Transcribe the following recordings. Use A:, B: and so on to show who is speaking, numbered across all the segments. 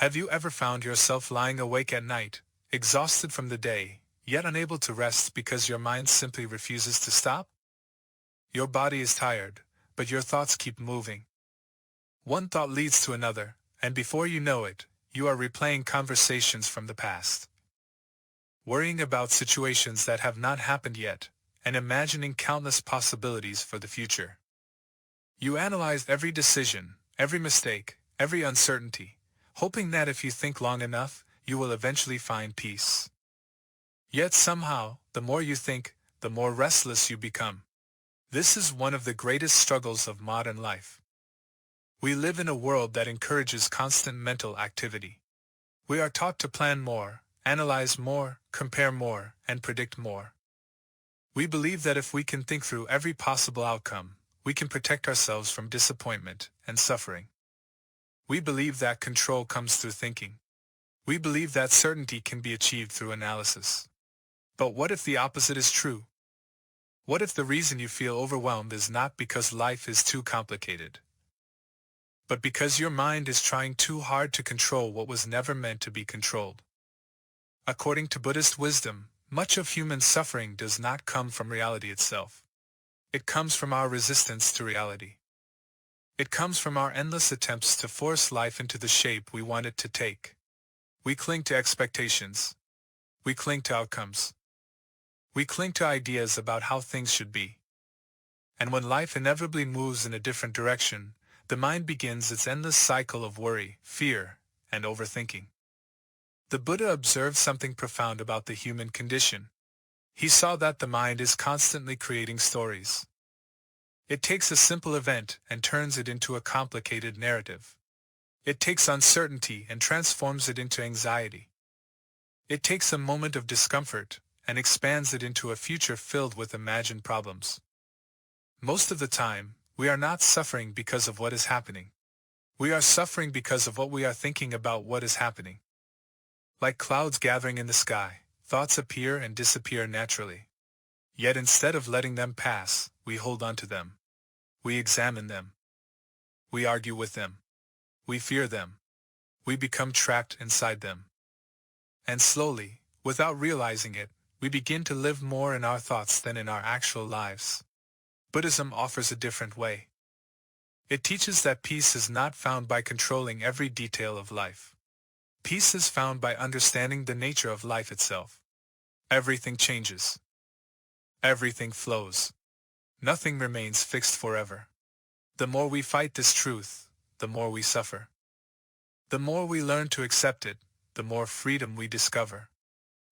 A: Have you ever found yourself lying awake at night, exhausted from the day, yet unable to rest because your mind simply refuses to stop? Your body is tired, but your thoughts keep moving. One thought leads to another, and before you know it, you are replaying conversations from the past, worrying about situations that have not happened yet, and imagining countless possibilities for the future. You analyze every decision, every mistake, every uncertainty, hoping that if you think long enough, you will eventually find peace. Yet somehow, the more you think, the more restless you become. This is one of the greatest struggles of modern life. We live in a world that encourages constant mental activity. We are taught to plan more, analyze more, compare more, and predict more. We believe that if we can think through every possible outcome, we can protect ourselves from disappointment and suffering. We believe that control comes through thinking. We believe that certainty can be achieved through analysis. But what if the opposite is true? What if the reason you feel overwhelmed is not because life is too complicated, but because your mind is trying too hard to control what was never meant to be controlled? According to Buddhist wisdom, much of human suffering does not come from reality itself. It comes from our resistance to reality. It comes from our endless attempts to force life into the shape we want it to take. We cling to expectations. We cling to outcomes. We cling to ideas about how things should be. And when life inevitably moves in a different direction, the mind begins its endless cycle of worry, fear, and overthinking. The Buddha observed something profound about the human condition. He saw that the mind is constantly creating stories. It takes a simple event and turns it into a complicated narrative. It takes uncertainty and transforms it into anxiety. It takes a moment of discomfort and expands it into a future filled with imagined problems. Most of the time, we are not suffering because of what is happening. We are suffering because of what we are thinking about what is happening. Like clouds gathering in the sky, thoughts appear and disappear naturally. Yet instead of letting them pass, we hold on to them. We examine them. We argue with them. We fear them. We become trapped inside them. And slowly, without realizing it, we begin to live more in our thoughts than in our actual lives. Buddhism offers a different way. It teaches that peace is not found by controlling every detail of life. Peace is found by understanding the nature of life itself. Everything changes. Everything flows. Nothing remains fixed forever. The more we fight this truth, the more we suffer. The more we learn to accept it, the more freedom we discover.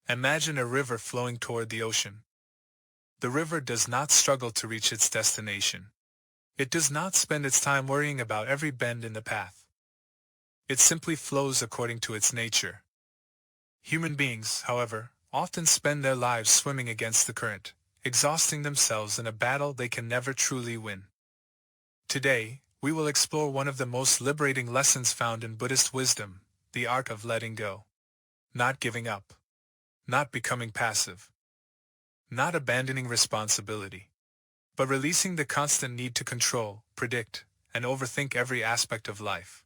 A: Imagine a river flowing toward the ocean. The river does not struggle to reach its destination. It does not spend its time worrying about every bend in the path. It simply flows according to its nature. Human beings, however, often spend their lives swimming against the current, exhausting themselves in a battle they can never truly win. Today, we will explore one of the most liberating lessons found in Buddhist wisdom, the art of letting go. Not giving up. Not becoming passive. Not abandoning responsibility. But releasing the constant need to control, predict, and overthink every aspect of life.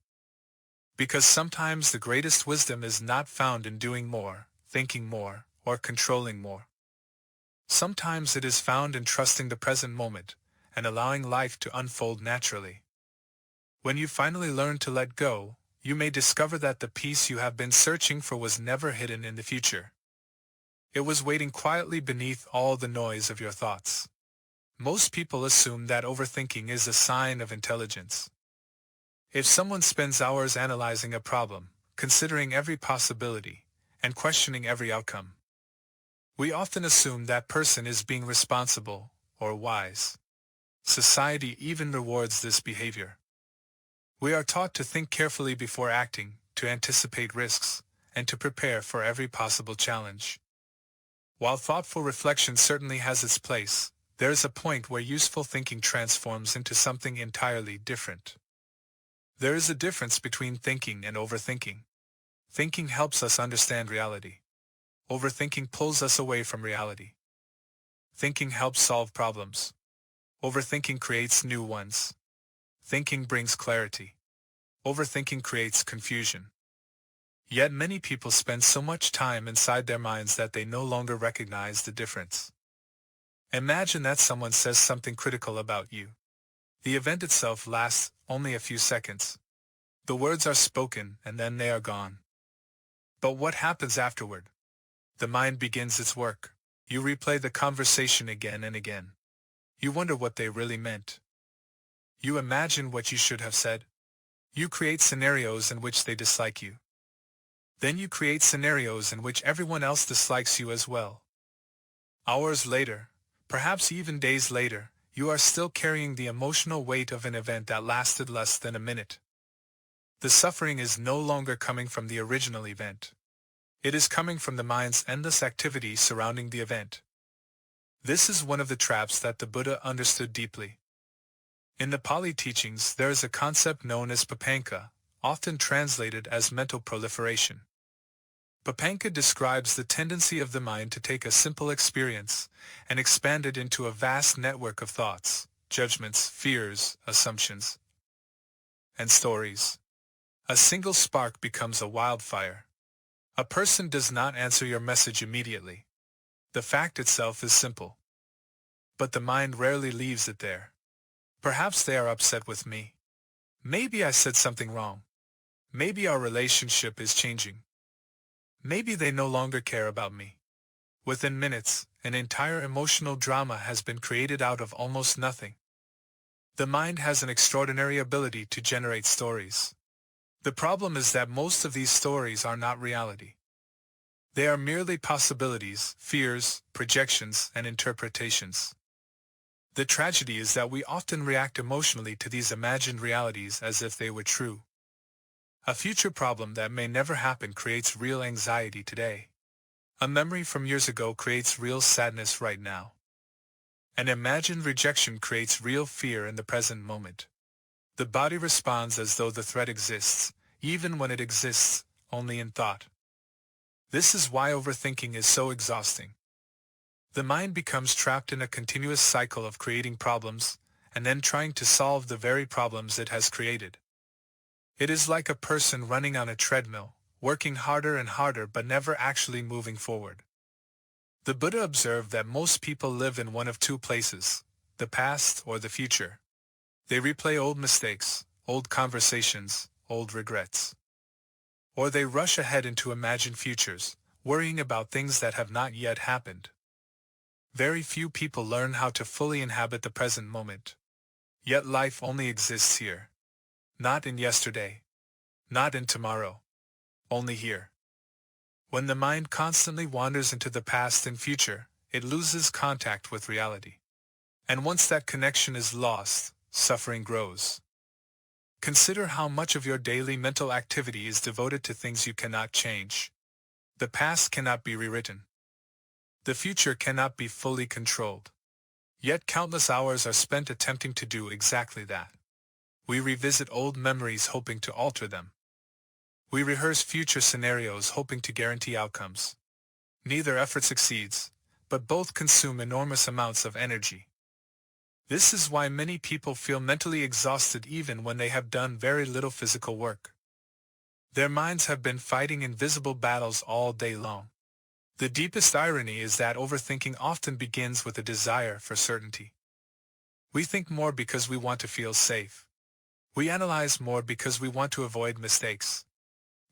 A: Because sometimes the greatest wisdom is not found in doing more, thinking more, or controlling more. Sometimes it is found in trusting the present moment, and allowing life to unfold naturally. When you finally learn to let go, you may discover that the peace you have been searching for was never hidden in the future. It was waiting quietly beneath all the noise of your thoughts. Most people assume that overthinking is a sign of intelligence. If someone spends hours analyzing a problem, considering every possibility, and questioning every outcome, we often assume that person is being responsible or wise. Society even rewards this behavior. We are taught to think carefully before acting, to anticipate risks, and to prepare for every possible challenge. While thoughtful reflection certainly has its place, there is a point where useful thinking transforms into something entirely different. There is a difference between thinking and overthinking. Thinking helps us understand reality. Overthinking pulls us away from reality. Thinking helps solve problems. Overthinking creates new ones. Thinking brings clarity. Overthinking creates confusion. Yet many people spend so much time inside their minds that they no longer recognize the difference. Imagine that someone says something critical about you. The event itself lasts only a few seconds. The words are spoken and then they are gone. But what happens afterward? The mind begins its work. You replay the conversation again and again. You wonder what they really meant. You imagine what you should have said. You create scenarios in which they dislike you. Then you create scenarios in which everyone else dislikes you as well. Hours later, perhaps even days later, you are still carrying the emotional weight of an event that lasted less than a minute. The suffering is no longer coming from the original event. It is coming from the mind's endless activity surrounding the event. This is one of the traps that the Buddha understood deeply. In the Pali teachings, there is a concept known as papanka, often translated as mental proliferation. Papanka describes the tendency of the mind to take a simple experience and expand it into a vast network of thoughts, judgments, fears, assumptions, and stories. A single spark becomes a wildfire. A person does not answer your message immediately. The fact itself is simple. But the mind rarely leaves it there. Perhaps they are upset with me. Maybe I said something wrong. Maybe our relationship is changing. Maybe they no longer care about me. Within minutes, an entire emotional drama has been created out of almost nothing. The mind has an extraordinary ability to generate stories. The problem is that most of these stories are not reality. They are merely possibilities, fears, projections, and interpretations. The tragedy is that we often react emotionally to these imagined realities as if they were true. A future problem that may never happen creates real anxiety today. A memory from years ago creates real sadness right now. An imagined rejection creates real fear in the present moment. The body responds as though the threat exists, even when it exists only in thought. This is why overthinking is so exhausting. The mind becomes trapped in a continuous cycle of creating problems, and then trying to solve the very problems it has created. It is like a person running on a treadmill, working harder and harder but never actually moving forward. The Buddha observed that most people live in one of two places, the past or the future. They replay old mistakes, old conversations, old regrets. Or they rush ahead into imagined futures, worrying about things that have not yet happened. Very few people learn how to fully inhabit the present moment. Yet life only exists here. Not in yesterday. Not in tomorrow. Only here. When the mind constantly wanders into the past and future, it loses contact with reality. And once that connection is lost, suffering grows. Consider how much of your daily mental activity is devoted to things you cannot change. The past cannot be rewritten. The future cannot be fully controlled. Yet countless hours are spent attempting to do exactly that. We revisit old memories hoping to alter them. We rehearse future scenarios hoping to guarantee outcomes. Neither effort succeeds, but both consume enormous amounts of energy. This is why many people feel mentally exhausted even when they have done very little physical work. Their minds have been fighting invisible battles all day long. The deepest irony is that overthinking often begins with a desire for certainty. We think more because we want to feel safe. We analyze more because we want to avoid mistakes.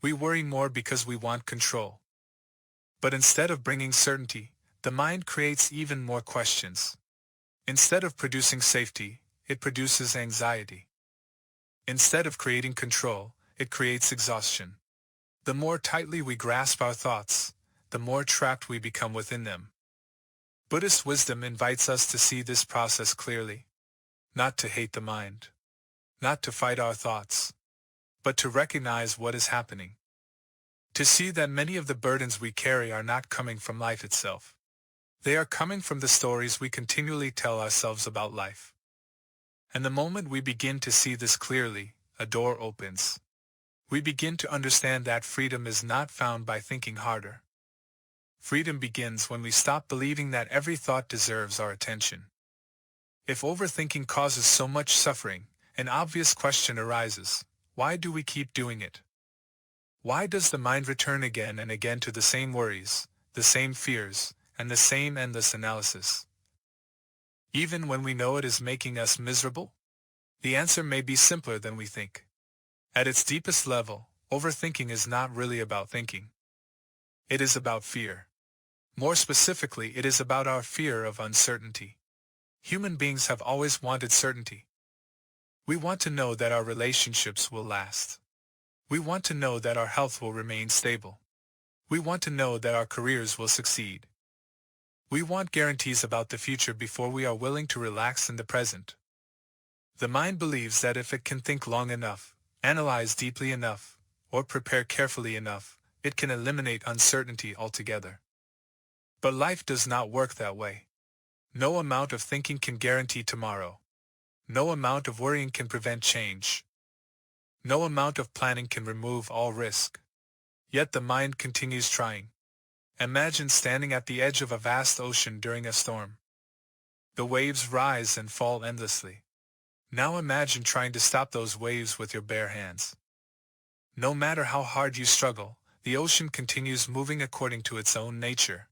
A: We worry more because we want control. But instead of bringing certainty, the mind creates even more questions. Instead of producing safety, it produces anxiety. Instead of creating control, it creates exhaustion. The more tightly we grasp our thoughts, the more trapped we become within them. Buddhist wisdom invites us to see this process clearly. Not to hate the mind. Not to fight our thoughts. But to recognize what is happening. To see that many of the burdens we carry are not coming from life itself. They are coming from the stories we continually tell ourselves about life. And the moment we begin to see this clearly, a door opens. We begin to understand that freedom is not found by thinking harder. Freedom begins when we stop believing that every thought deserves our attention. If overthinking causes so much suffering, an obvious question arises: why do we keep doing it? Why does the mind return again and again to the same worries, the same fears, and the same endless analysis? Even when we know it is making us miserable? The answer may be simpler than we think. At its deepest level, overthinking is not really about thinking. It is about fear. More specifically, it is about our fear of uncertainty. Human beings have always wanted certainty. We want to know that our relationships will last. We want to know that our health will remain stable. We want to know that our careers will succeed. We want guarantees about the future before we are willing to relax in the present. The mind believes that if it can think long enough, analyze deeply enough, or prepare carefully enough, it can eliminate uncertainty altogether. But life does not work that way. No amount of thinking can guarantee tomorrow. No amount of worrying can prevent change. No amount of planning can remove all risk. Yet the mind continues trying. Imagine standing at the edge of a vast ocean during a storm. The waves rise and fall endlessly. Now imagine trying to stop those waves with your bare hands. No matter how hard you struggle, the ocean continues moving according to its own nature.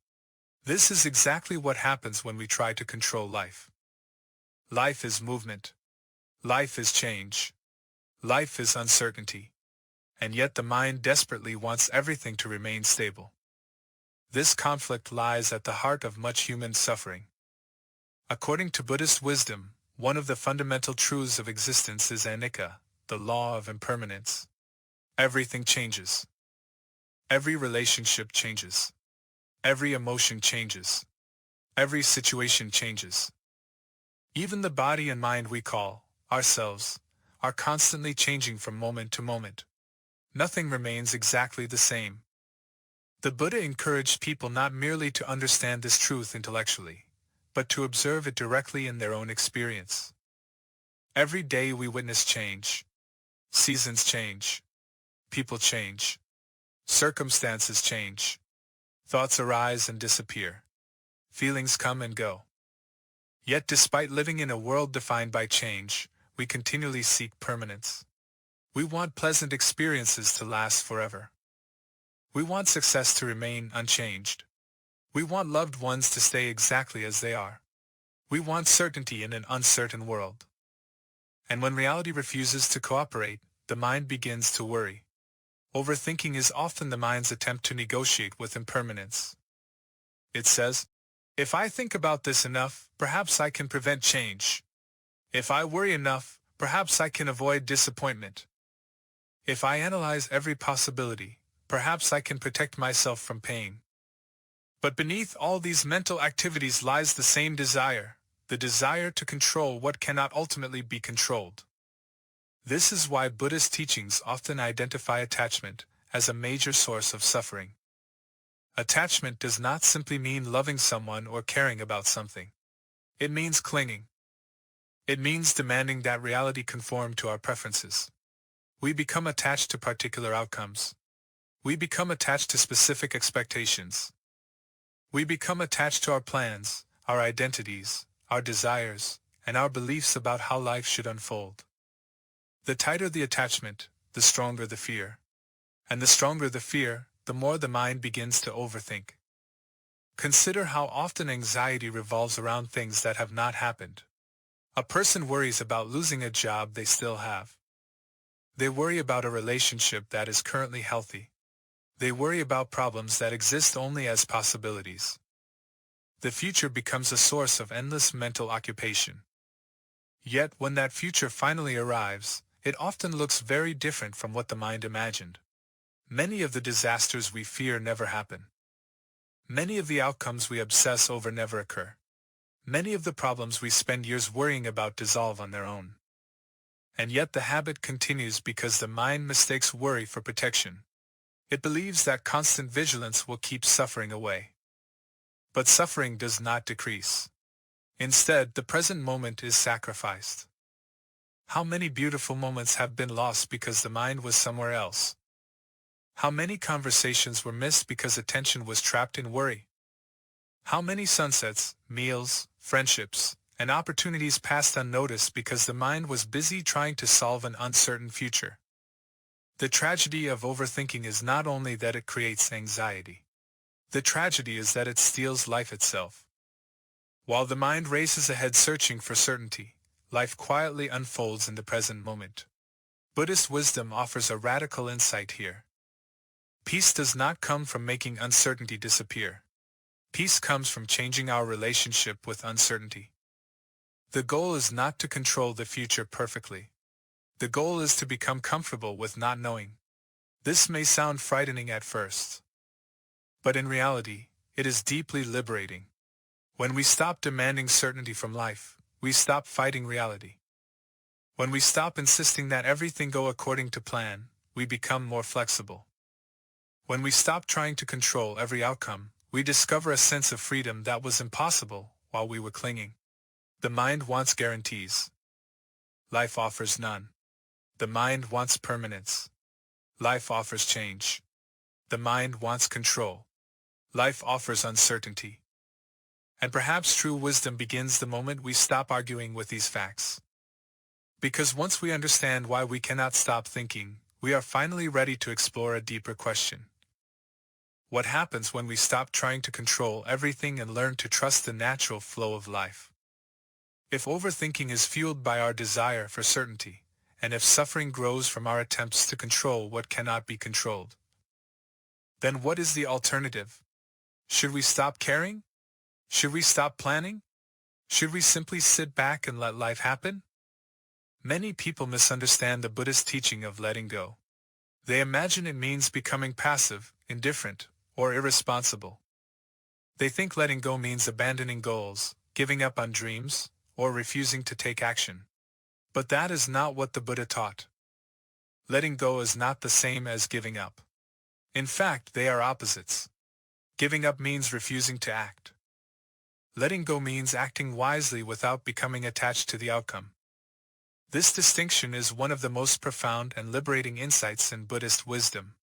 A: This is exactly what happens when we try to control life. Life is movement. Life is change. Life is uncertainty. And yet the mind desperately wants everything to remain stable. This conflict lies at the heart of much human suffering. According to Buddhist wisdom, one of the fundamental truths of existence is anicca, the law of impermanence. Everything changes. Every relationship changes. Every emotion changes. Every situation changes. Even the body and mind we call ourselves are constantly changing from moment to moment. Nothing remains exactly the same. The Buddha encouraged people not merely to understand this truth intellectually, but to observe it directly in their own experience. Every day we witness change. Seasons change. People change. Circumstances change. Thoughts arise and disappear. Feelings come and go. Yet despite living in a world defined by change, we continually seek permanence. We want pleasant experiences to last forever. We want success to remain unchanged. We want loved ones to stay exactly as they are. We want certainty in an uncertain world. And when reality refuses to cooperate, the mind begins to worry. Overthinking is often the mind's attempt to negotiate with impermanence. It says, if I think about this enough, perhaps I can prevent change. If I worry enough, perhaps I can avoid disappointment. If I analyze every possibility, perhaps I can protect myself from pain. But beneath all these mental activities lies the same desire, the desire to control what cannot ultimately be controlled. This is why Buddhist teachings often identify attachment as a major source of suffering. Attachment does not simply mean loving someone or caring about something. It means clinging. It means demanding that reality conform to our preferences. We become attached to particular outcomes. We become attached to specific expectations. We become attached to our plans, our identities, our desires, and our beliefs about how life should unfold. The tighter the attachment, the stronger the fear. And the stronger the fear, the more the mind begins to overthink. Consider how often anxiety revolves around things that have not happened. A person worries about losing a job they still have. They worry about a relationship that is currently healthy. They worry about problems that exist only as possibilities. The future becomes a source of endless mental occupation. Yet when that future finally arrives, it often looks very different from what the mind imagined. Many of the disasters we fear never happen. Many of the outcomes we obsess over never occur. Many of the problems we spend years worrying about dissolve on their own. And yet the habit continues because the mind mistakes worry for protection. It believes that constant vigilance will keep suffering away. But suffering does not decrease. Instead, the present moment is sacrificed. How many beautiful moments have been lost because the mind was somewhere else? How many conversations were missed because attention was trapped in worry? How many sunsets, meals, friendships, and opportunities passed unnoticed because the mind was busy trying to solve an uncertain future? The tragedy of overthinking is not only that it creates anxiety. The tragedy is that it steals life itself. While the mind races ahead searching for certainty, life quietly unfolds in the present moment. Buddhist wisdom offers a radical insight here. Peace does not come from making uncertainty disappear. Peace comes from changing our relationship with uncertainty. The goal is not to control the future perfectly. The goal is to become comfortable with not knowing. This may sound frightening at first, but in reality, it is deeply liberating. When we stop demanding certainty from life, we stop fighting reality. When we stop insisting that everything go according to plan, we become more flexible. When we stop trying to control every outcome, we discover a sense of freedom that was impossible while we were clinging. The mind wants guarantees. Life offers none. The mind wants permanence. Life offers change. The mind wants control. Life offers uncertainty. And perhaps true wisdom begins the moment we stop arguing with these facts. Because once we understand why we cannot stop thinking, we are finally ready to explore a deeper question. What happens when we stop trying to control everything and learn to trust the natural flow of life? If overthinking is fueled by our desire for certainty, and if suffering grows from our attempts to control what cannot be controlled, then what is the alternative? Should we stop caring? Should we stop planning? Should we simply sit back and let life happen? Many people misunderstand the Buddhist teaching of letting go. They imagine it means becoming passive, indifferent, or irresponsible. They think letting go means abandoning goals, giving up on dreams, or refusing to take action. But that is not what the Buddha taught. Letting go is not the same as giving up. In fact, they are opposites. Giving up means refusing to act. Letting go means acting wisely without becoming attached to the outcome. This distinction is one of the most profound and liberating insights in Buddhist wisdom.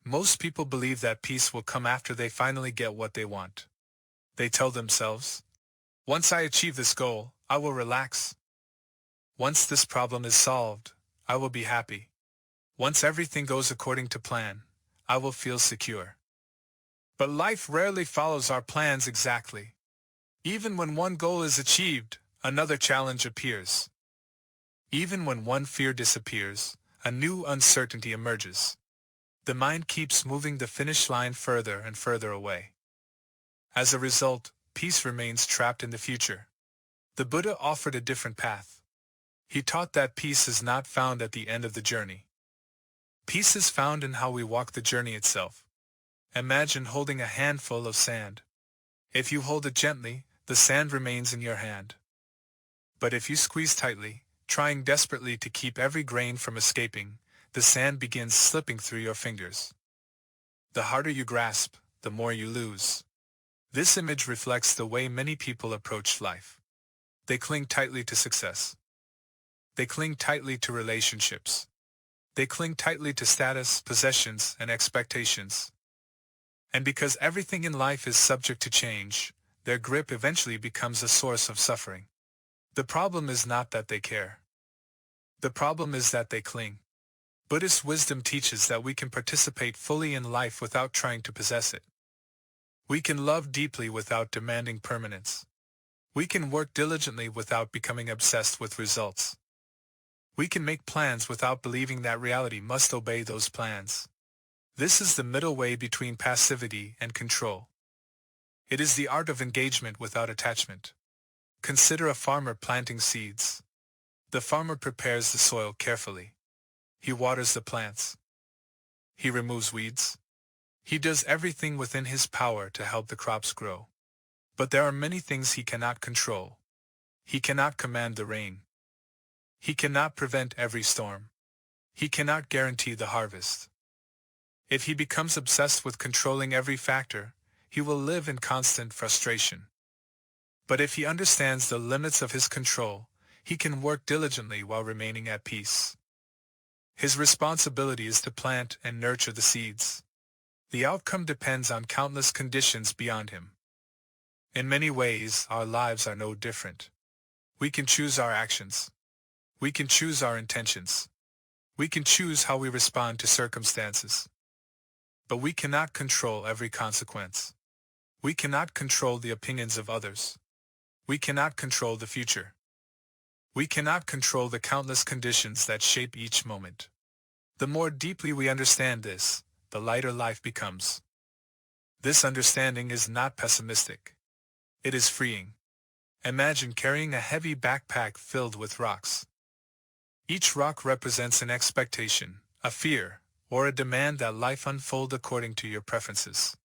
A: Most people believe that peace will come after they finally get what they want. They tell themselves, "Once I achieve this goal, I will relax. Once this problem is solved, I will be happy. Once everything goes according to plan, I will feel secure." But life rarely follows our plans exactly. Even when one goal is achieved, another challenge appears. Even when one fear disappears, a new uncertainty emerges. The mind keeps moving the finish line further and further away. As a result, peace remains trapped in the future. The Buddha offered a different path. He taught that peace is not found at the end of the journey. Peace is found in how we walk the journey itself. Imagine holding a handful of sand. If you hold it gently, the sand remains in your hand. But if you squeeze tightly, trying desperately to keep every grain from escaping, the sand begins slipping through your fingers. The harder you grasp, the more you lose. This image reflects the way many people approach life. They cling tightly to success. They cling tightly to relationships. They cling tightly to status, possessions, and expectations. And because everything in life is subject to change, their grip eventually becomes a source of suffering. The problem is not that they care. The problem is that they cling. Buddhist wisdom teaches that we can participate fully in life without trying to possess it. We can love deeply without demanding permanence. We can work diligently without becoming obsessed with results. We can make plans without believing that reality must obey those plans. This is the middle way between passivity and control. It is the art of engagement without attachment. Consider a farmer planting seeds. The farmer prepares the soil carefully. He waters the plants. He removes weeds. He does everything within his power to help the crops grow. But there are many things he cannot control. He cannot command the rain. He cannot prevent every storm. He cannot guarantee the harvest. If he becomes obsessed with controlling every factor, he will live in constant frustration. But if he understands the limits of his control, he can work diligently while remaining at peace. His responsibility is to plant and nurture the seeds. The outcome depends on countless conditions beyond him. In many ways, our lives are no different. We can choose our actions. We can choose our intentions. We can choose how we respond to circumstances, but we cannot control every consequence. We cannot control the opinions of others. We cannot control the future. We cannot control the countless conditions that shape each moment. The more deeply we understand this, the lighter life becomes. This understanding is not pessimistic. It is freeing. Imagine carrying a heavy backpack filled with rocks. Each rock represents an expectation, a fear, or a demand that life unfold according to your preferences.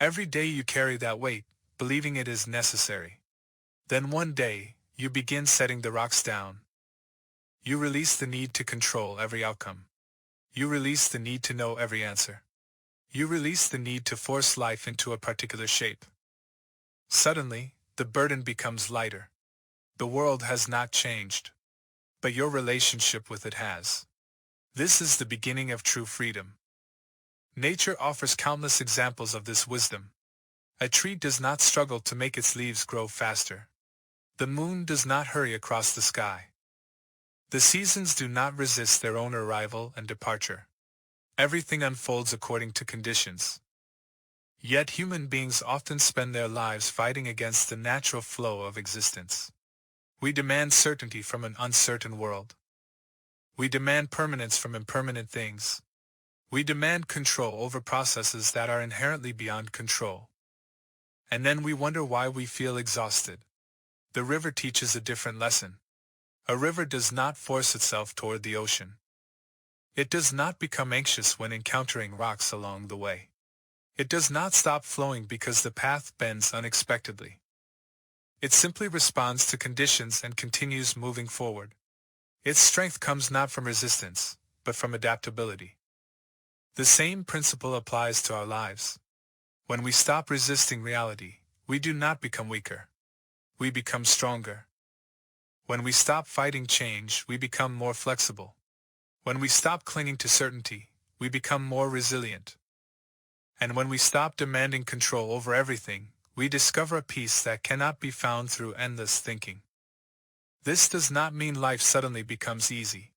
A: Every day you carry that weight, believing it is necessary. Then one day, you begin setting the rocks down. You release the need to control every outcome. You release the need to know every answer. You release the need to force life into a particular shape. Suddenly, the burden becomes lighter. The world has not changed, but your relationship with it has. This is the beginning of true freedom. Nature offers countless examples of this wisdom. A tree does not struggle to make its leaves grow faster. The moon does not hurry across the sky. The seasons do not resist their own arrival and departure. Everything unfolds according to conditions. Yet human beings often spend their lives fighting against the natural flow of existence. We demand certainty from an uncertain world. We demand permanence from impermanent things. We demand control over processes that are inherently beyond control. And then we wonder why we feel exhausted. The river teaches a different lesson. A river does not force itself toward the ocean. It does not become anxious when encountering rocks along the way. It does not stop flowing because the path bends unexpectedly. It simply responds to conditions and continues moving forward. Its strength comes not from resistance, but from adaptability. The same principle applies to our lives. When we stop resisting reality, we do not become weaker. We become stronger. When we stop fighting change, we become more flexible. When we stop clinging to certainty, we become more resilient. And when we stop demanding control over everything, we discover a peace that cannot be found through endless thinking. This does not mean life suddenly becomes easy.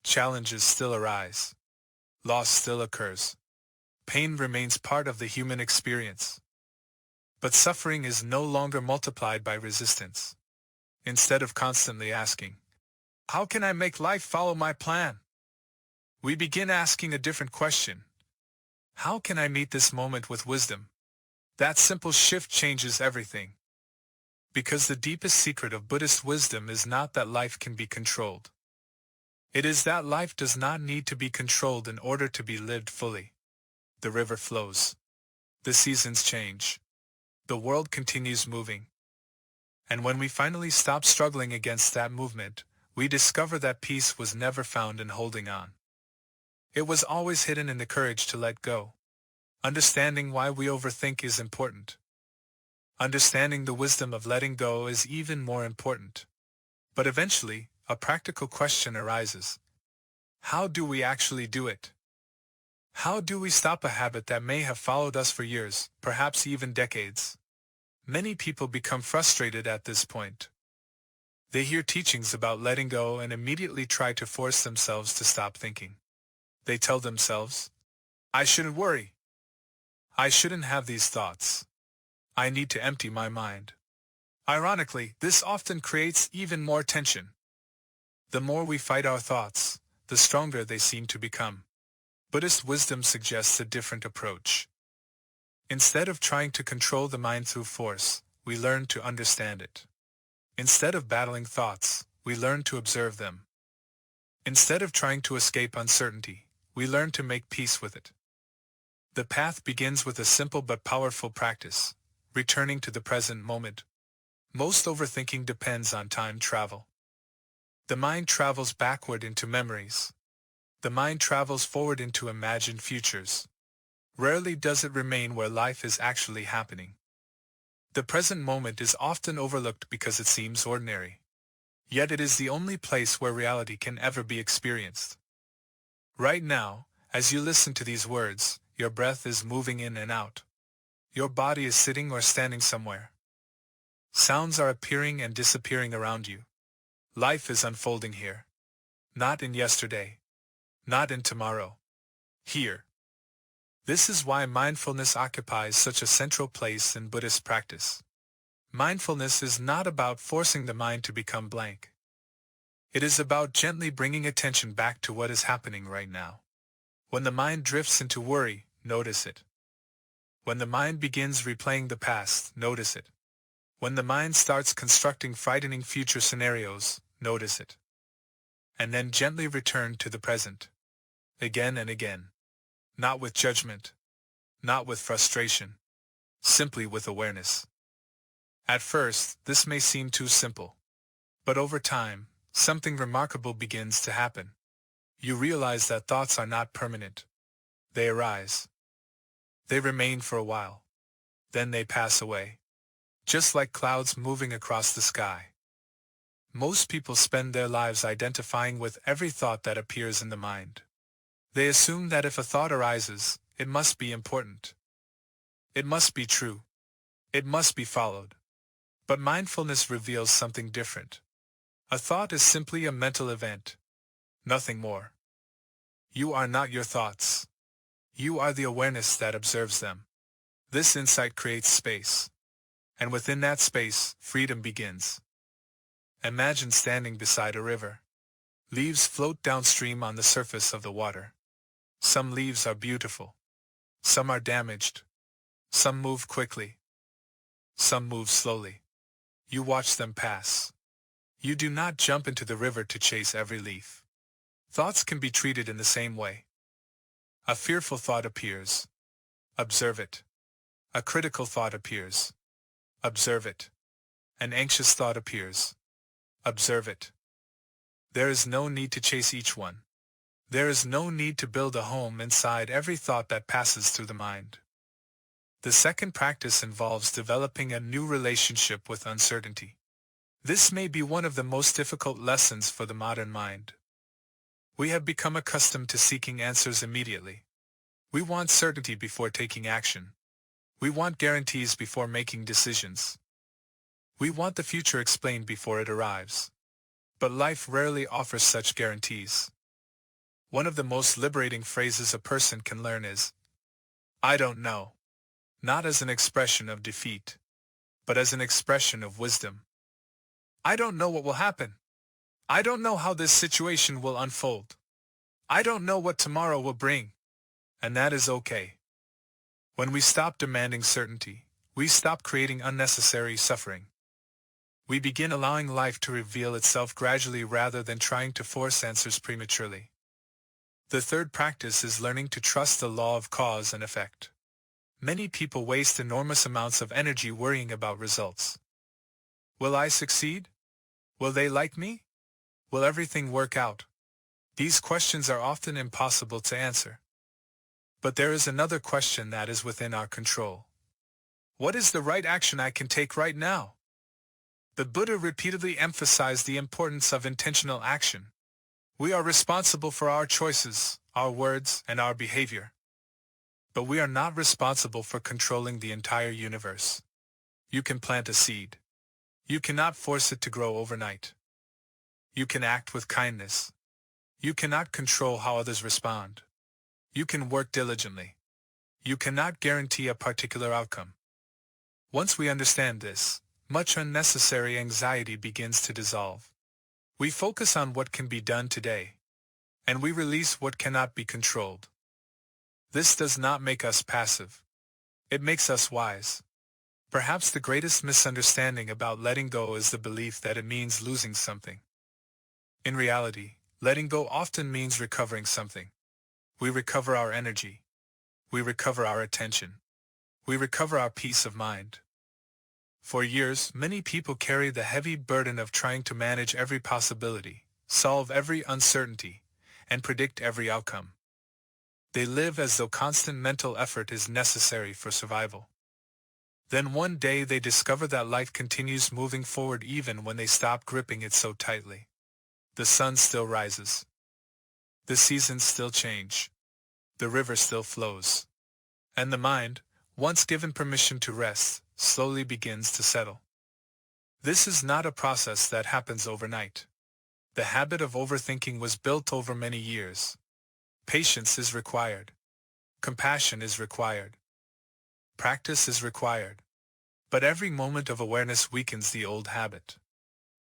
A: Challenges still arise. Loss still occurs. Pain remains part of the human experience. But suffering is no longer multiplied by resistance. Instead of constantly asking, "How can I make life follow my plan?" we begin asking a different question. How can I meet this moment with wisdom? That simple shift changes everything. Because the deepest secret of Buddhist wisdom is not that life can be controlled. It is that life does not need to be controlled in order to be lived fully. The river flows. The seasons change. The world continues moving. And when we finally stop struggling against that movement, we discover that peace was never found in holding on. It was always hidden in the courage to let go. Understanding why we overthink is important. Understanding the wisdom of letting go is even more important. But eventually, a practical question arises. How do we actually do it? How do we stop a habit that may have followed us for years, perhaps even decades? Many people become frustrated at this point. They hear teachings about letting go and immediately try to force themselves to stop thinking. They tell themselves, "I shouldn't worry. I shouldn't have these thoughts. I need to empty my mind." Ironically, this often creates even more tension. The more we fight our thoughts, the stronger they seem to become. Buddhist wisdom suggests a different approach. Instead of trying to control the mind through force, we learn to understand it. Instead of battling thoughts, we learn to observe them. Instead of trying to escape uncertainty, we learn to make peace with it. The path begins with a simple but powerful practice, returning to the present moment. Most overthinking depends on time travel. The mind travels backward into memories. The mind travels forward into imagined futures. Rarely does it remain where life is actually happening. The present moment is often overlooked because it seems ordinary. Yet it is the only place where reality can ever be experienced. Right now, as you listen to these words, your breath is moving in and out. Your body is sitting or standing somewhere. Sounds are appearing and disappearing around you. Life is unfolding here. Not in yesterday, not in tomorrow. Here. This is why mindfulness occupies such a central place in Buddhist practice. Mindfulness is not about forcing the mind to become blank. It is about gently bringing attention back to what is happening right now. When the mind drifts into worry, notice it. When the mind begins replaying the past, notice it. When the mind starts constructing frightening future scenarios, notice it. And then gently return to the present. Again and again. Not with judgment. Not with frustration. Simply with awareness. At first, this may seem too simple. But over time, something remarkable begins to happen. You realize that thoughts are not permanent. They arise. They remain for a while. Then they pass away. Just like clouds moving across the sky. Most people spend their lives identifying with every thought that appears in the mind. They assume that if a thought arises, it must be important. It must be true. It must be followed. But mindfulness reveals something different. A thought is simply a mental event. Nothing more. You are not your thoughts. You are the awareness that observes them. This insight creates space. And within that space, freedom begins. Imagine standing beside a river. Leaves float downstream on the surface of the water. Some leaves are beautiful. Some are damaged. Some move quickly. Some move slowly. You watch them pass. You do not jump into the river to chase every leaf. Thoughts can be treated in the same way. A fearful thought appears. Observe it. A critical thought appears. Observe it. An anxious thought appears. Observe it. There is no need to chase each one. There is no need to build a home inside every thought that passes through the mind. The second practice involves developing a new relationship with uncertainty. This may be one of the most difficult lessons for the modern mind. We have become accustomed to seeking answers immediately. We want certainty before taking action. We want guarantees before making decisions. We want the future explained before it arrives. But life rarely offers such guarantees. One of the most liberating phrases a person can learn is, "I don't know," not as an expression of defeat, but as an expression of wisdom. I don't know what will happen. I don't know how this situation will unfold. I don't know what tomorrow will bring. And that is okay. When we stop demanding certainty, we stop creating unnecessary suffering. We begin allowing life to reveal itself gradually rather than trying to force answers prematurely. The third practice is learning to trust the law of cause and effect. Many people waste enormous amounts of energy worrying about results. Will I succeed? Will they like me? Will everything work out? These questions are often impossible to answer. But there is another question that is within our control. What is the right action I can take right now? The Buddha repeatedly emphasized the importance of intentional action. We are responsible for our choices, our words, and our behavior. But we are not responsible for controlling the entire universe. You can plant a seed. You cannot force it to grow overnight. You can act with kindness. You cannot control how others respond. You can work diligently. You cannot guarantee a particular outcome. Once we understand this, much unnecessary anxiety begins to dissolve. We focus on what can be done today, and we release what cannot be controlled. This does not make us passive. It makes us wise. Perhaps the greatest misunderstanding about letting go is the belief that it means losing something. In reality, letting go often means recovering something. We recover our energy. We recover our attention. We recover our peace of mind. For years, many people carry the heavy burden of trying to manage every possibility, solve every uncertainty, and predict every outcome. They live as though constant mental effort is necessary for survival. Then one day they discover that life continues moving forward even when they stop gripping it so tightly. The sun still rises. The seasons still change. The river still flows. And the mind, once given permission to rest, slowly begins to settle. This is not a process that happens overnight. The habit of overthinking was built over many years. Patience is required. Compassion is required. Practice is required. But every moment of awareness weakens the old habit.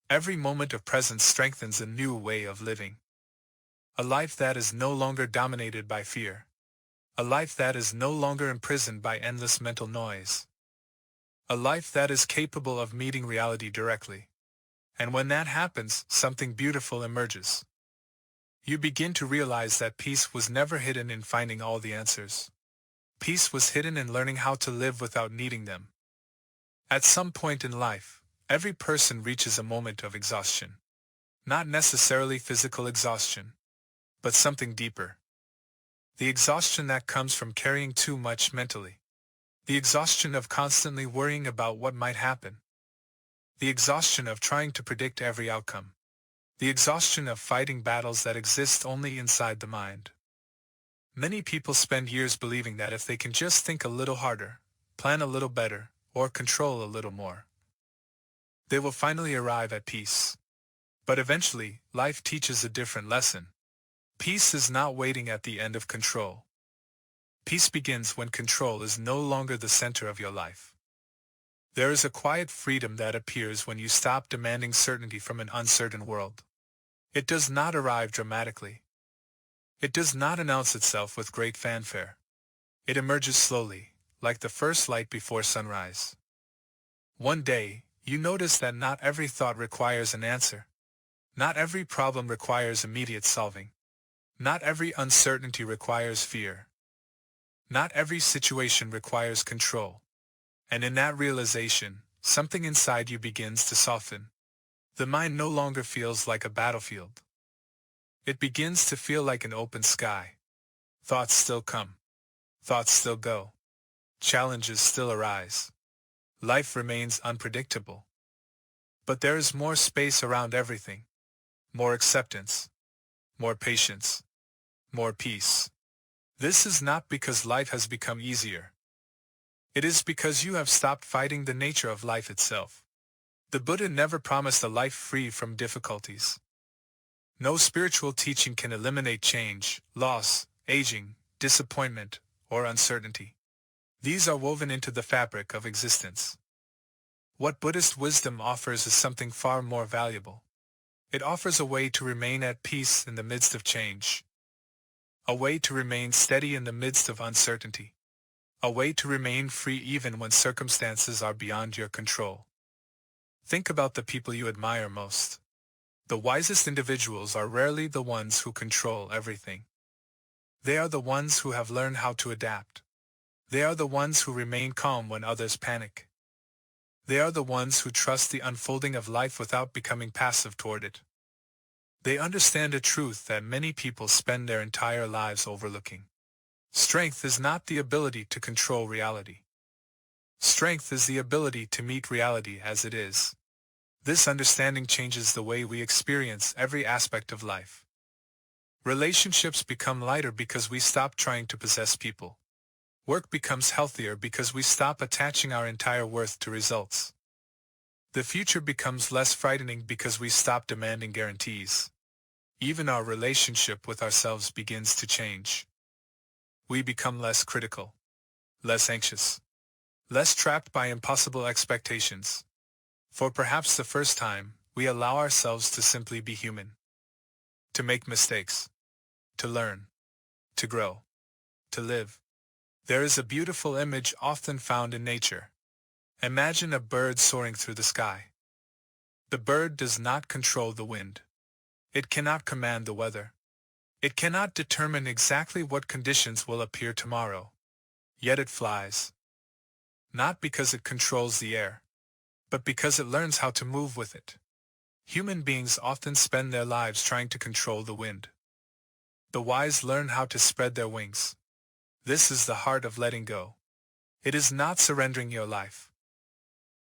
A: Every moment of presence strengthens a new way of living. A life that is no longer dominated by fear. A life that is no longer imprisoned by endless mental noise. A life that is capable of meeting reality directly. And when that happens, something beautiful emerges. You begin to realize that peace was never hidden in finding all the answers. Peace was hidden in learning how to live without needing them. At some point in life, every person reaches a moment of exhaustion. Not necessarily physical exhaustion, but something deeper. The exhaustion that comes from carrying too much mentally. The exhaustion of constantly worrying about what might happen. The exhaustion of trying to predict every outcome. The exhaustion of fighting battles that exist only inside the mind. Many people spend years believing that if they can just think a little harder, plan a little better, or control a little more, they will finally arrive at peace. But eventually, life teaches a different lesson. Peace is not waiting at the end of control. Peace begins when control is no longer the center of your life. There is a quiet freedom that appears when you stop demanding certainty from an uncertain world. It does not arrive dramatically. It does not announce itself with great fanfare. It emerges slowly, like the first light before sunrise. One day, you notice that not every thought requires an answer. Not every problem requires immediate solving. Not every uncertainty requires fear. Not every situation requires control. And in that realization, something inside you begins to soften. The mind no longer feels like a battlefield. It begins to feel like an open sky. Thoughts still come. Thoughts still go. Challenges still arise. Life remains unpredictable. But there is more space around everything. More acceptance. More patience. More peace. This is not because life has become easier. It is because you have stopped fighting the nature of life itself. The Buddha never promised a life free from difficulties. No spiritual teaching can eliminate change, loss, aging, disappointment, or uncertainty. These are woven into the fabric of existence. What Buddhist wisdom offers is something far more valuable. It offers a way to remain at peace in the midst of change. A way to remain steady in the midst of uncertainty. A way to remain free even when circumstances are beyond your control. Think about the people you admire most. The wisest individuals are rarely the ones who control everything. They are the ones who have learned how to adapt. They are the ones who remain calm when others panic. They are the ones who trust the unfolding of life without becoming passive toward it. They understand a truth that many people spend their entire lives overlooking. Strength is not the ability to control reality. Strength is the ability to meet reality as it is. This understanding changes the way we experience every aspect of life. Relationships become lighter because we stop trying to possess people. Work becomes healthier because we stop attaching our entire worth to results. The future becomes less frightening because we stop demanding guarantees. Even our relationship with ourselves begins to change. We become less critical, less anxious, less trapped by impossible expectations. For perhaps the first time, we allow ourselves to simply be human. To make mistakes. To learn. To grow. To live. There is a beautiful image often found in nature. Imagine a bird soaring through the sky. The bird does not control the wind. It cannot command the weather. It cannot determine exactly what conditions will appear tomorrow. Yet it flies. Not because it controls the air, but because it learns how to move with it. Human beings often spend their lives trying to control the wind. The wise learn how to spread their wings. This is the heart of letting go. It is not surrendering your life.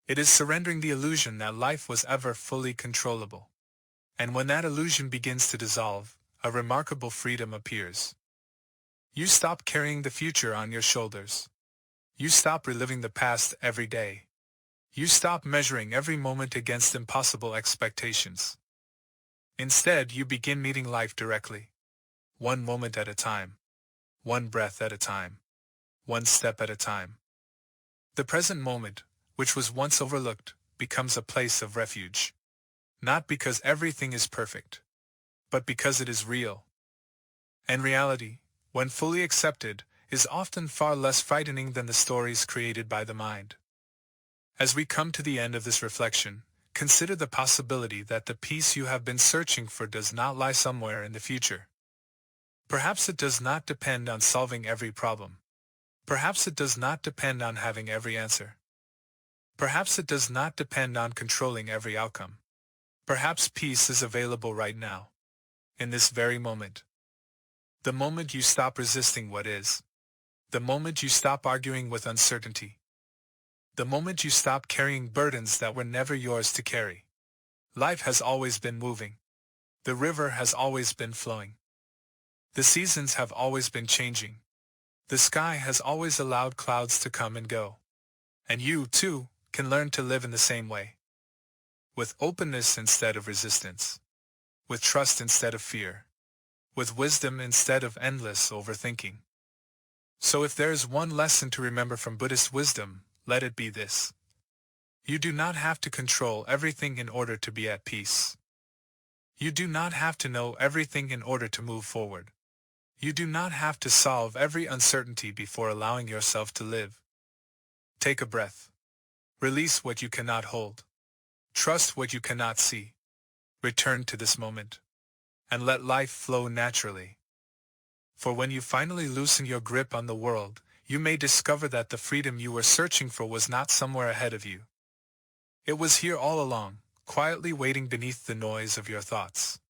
A: It is surrendering the illusion that life was ever fully controllable. And when that illusion begins to dissolve, a remarkable freedom appears. You stop carrying the future on your shoulders. You stop reliving the past every day. You stop measuring every moment against impossible expectations. Instead, you begin meeting life directly. one moment at a time, one breath at a time, one step at a time. The present moment, which was once overlooked, becomes a place of refuge. Not because everything is perfect, but because it is real. And reality, when fully accepted, is often far less frightening than the stories created by the mind. As we come to the end of this reflection, consider the possibility that the peace you have been searching for does not lie somewhere in the future. Perhaps it does not depend on solving every problem. Perhaps it does not depend on having every answer. Perhaps it does not depend on controlling every outcome. Perhaps peace is available right now, in this very moment. The moment you stop resisting what is. The moment you stop arguing with uncertainty. The moment you stop carrying burdens that were never yours to carry. Life has always been moving. The river has always been flowing. The seasons have always been changing. The sky has always allowed clouds to come and go. And you, too, can learn to live in the same way. With openness instead of resistance. With trust instead of fear. With wisdom instead of endless overthinking. So if there is one lesson to remember from Buddhist wisdom, let it be this. You do not have to control everything in order to be at peace. You do not have to know everything in order to move forward. You do not have to solve every uncertainty before allowing yourself to live. Take a breath. Release what you cannot hold. Trust what you cannot see. Return to this moment. And let life flow naturally. For when you finally loosen your grip on the world, you may discover that the freedom you were searching for was not somewhere ahead of you. It was here all along, quietly waiting beneath the noise of your thoughts.